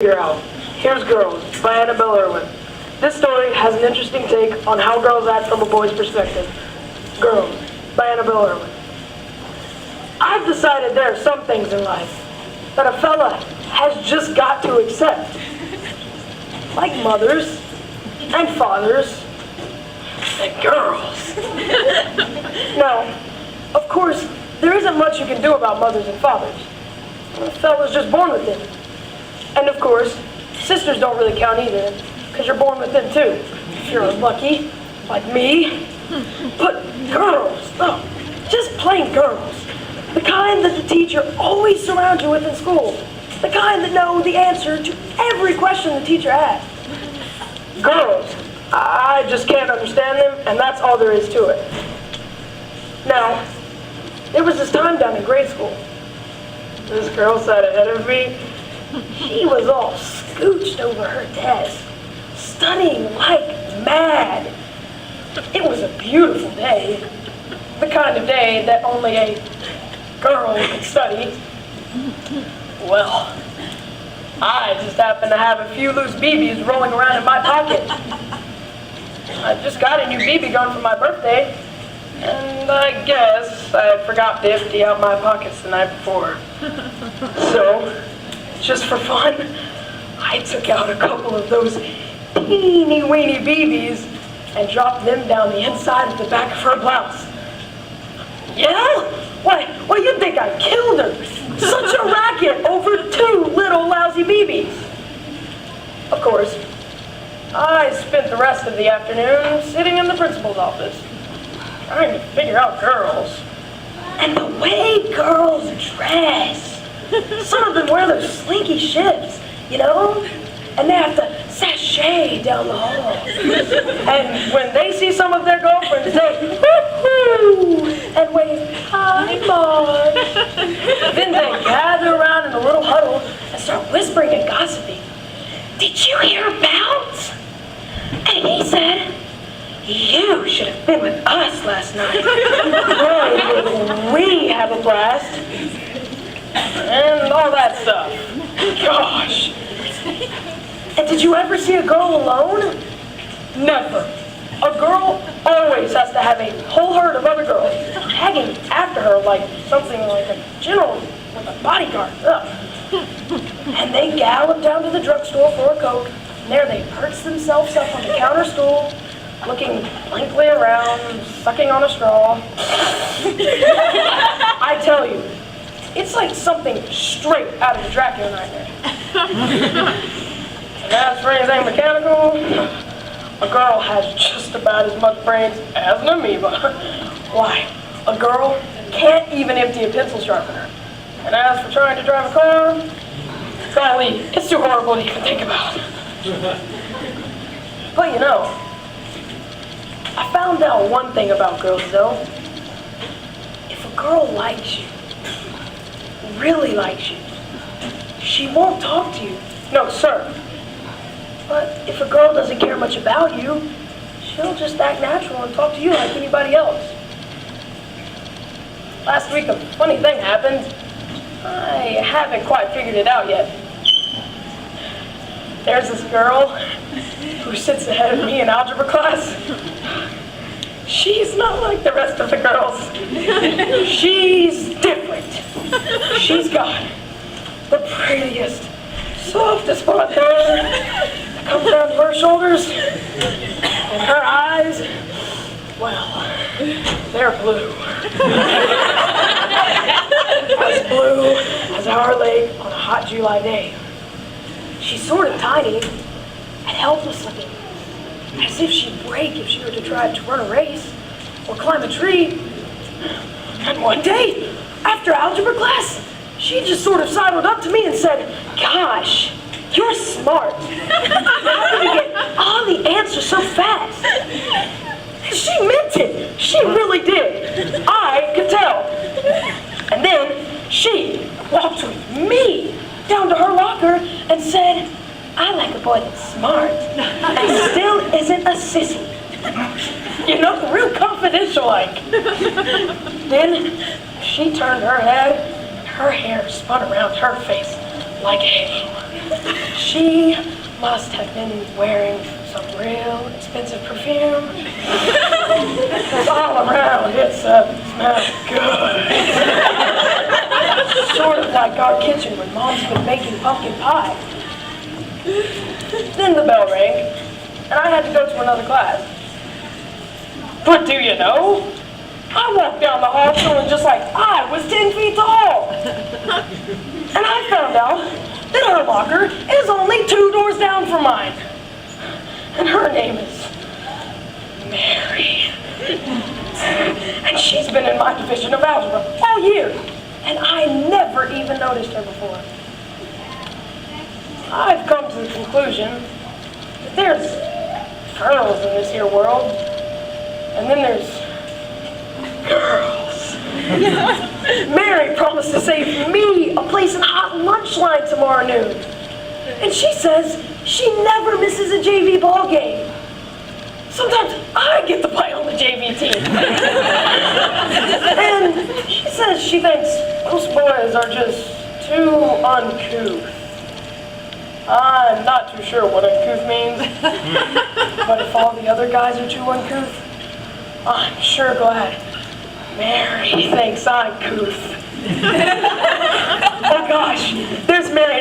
Figure out. Here's Girls by Annabelle Irwin. This story has an interesting take on how girls act from a boy's perspective. Girls by Annabelle Irwin. I've decided there are some things in life that a fella has just got to accept. Like mothers and fathers and girls. Now, of course, there isn't much you can do about mothers and fathers. A fella's just born with it. And of course, sisters don't really count either, because you're born with them too, if you're unlucky, like me. But girls, oh, just plain girls. The kind that the teacher always surrounds you with in school. The kind that know the answer to every question the teacher asks. Girls, I just can't understand them, and that's all there is to it. Now, there was this time down in grade school. This girl sat ahead of me. She was all scooched over her desk, studying like mad. It was a beautiful day, the kind of day that only a girl could study. Well, I just happened to have a few loose BBs rolling around in my pocket. I just got a new BB gun for my birthday, and I guess I forgot to empty out my pockets the night before. So, just for fun, I took out a couple of those teeny-weeny BBs and dropped them down the inside of the back of her blouse. Yeah? Why, you'd think I killed her. Such a racket over two little lousy BBs. Of course, I spent the rest of the afternoon sitting in the principal's office, trying to figure out girls. And the way girls dress. Some of them wear those slinky ships, you know? And they have to sashay down the hall. And when they see some of their girlfriends, they woo-hoo and wave, "Hi, Mom." Then they gather around in a little huddle and start whispering and gossiping. "Did you hear about?" And he said, "You should have been with us last night. Boy, we have a blast." And all that stuff. Gosh. And did you ever see a girl alone? Never. A girl always has to have a whole herd of other girls tagging after her like something like a general with a bodyguard. Ugh. And they gallop down to the drugstore for a Coke, and there they perch themselves up on the counter stool, looking blankly around, sucking on a straw. I tell you, it's like something straight out of the Dracula nightmare. And as for anything mechanical, a girl has just about as much brains as an amoeba. Why, a girl can't even empty a pencil sharpener. And as for trying to drive a car, golly, it's too horrible to even think about. But you know, I found out one thing about girls though. If a girl likes you, really likes you, she won't talk to you. No, sir. But if a girl doesn't care much about you, she'll just act natural and talk to you like anybody else. Last week a funny thing happened. I haven't quite figured it out yet. There's this girl who sits ahead of me in algebra class. She's not like the rest of the girls. She's different. She's got the prettiest, softest blonde hair that comes down to her shoulders. And her eyes, well, they're blue. As blue as our lake on a hot July day. She's sort of tiny and helpless looking, as if she'd break if she were to try to run a race or climb a tree. And one day, after algebra class, she just sort of sidled up to me and said, "Gosh, you're smart. How did you get all the answers so fast?" She meant it. She really did. I could tell. And then she walked with me down to her locker and said, "I like a boy that's smart and still isn't a sissy." You know, real confidential like. Then she turned her head, and her hair spun around her face like a halo. She must have been wearing some real expensive perfume. Because all around it smells good. Sort of like our kitchen when Mom's been making pumpkin pie. Then the bell rang, and I had to go to another class. But do you know, I walked down the hall feeling just like I was 10 feet tall. And I found out that her locker is only 2 doors down from mine. And her name is Mary. And she's been in my division of algebra all year. And I never even noticed her before. I've come to the conclusion that there's girls in this here world. And then there's girls. Mary promised to save me a place in hot lunch line tomorrow noon. And she says she never misses a JV ball game. Sometimes I get to play on the JV team. And she says she thinks most boys are just too uncouth. I'm not too sure what uncouth means. But if all the other guys are too uncouth, I'm sure glad Mary thinks I'm couth. Oh gosh, there's Mary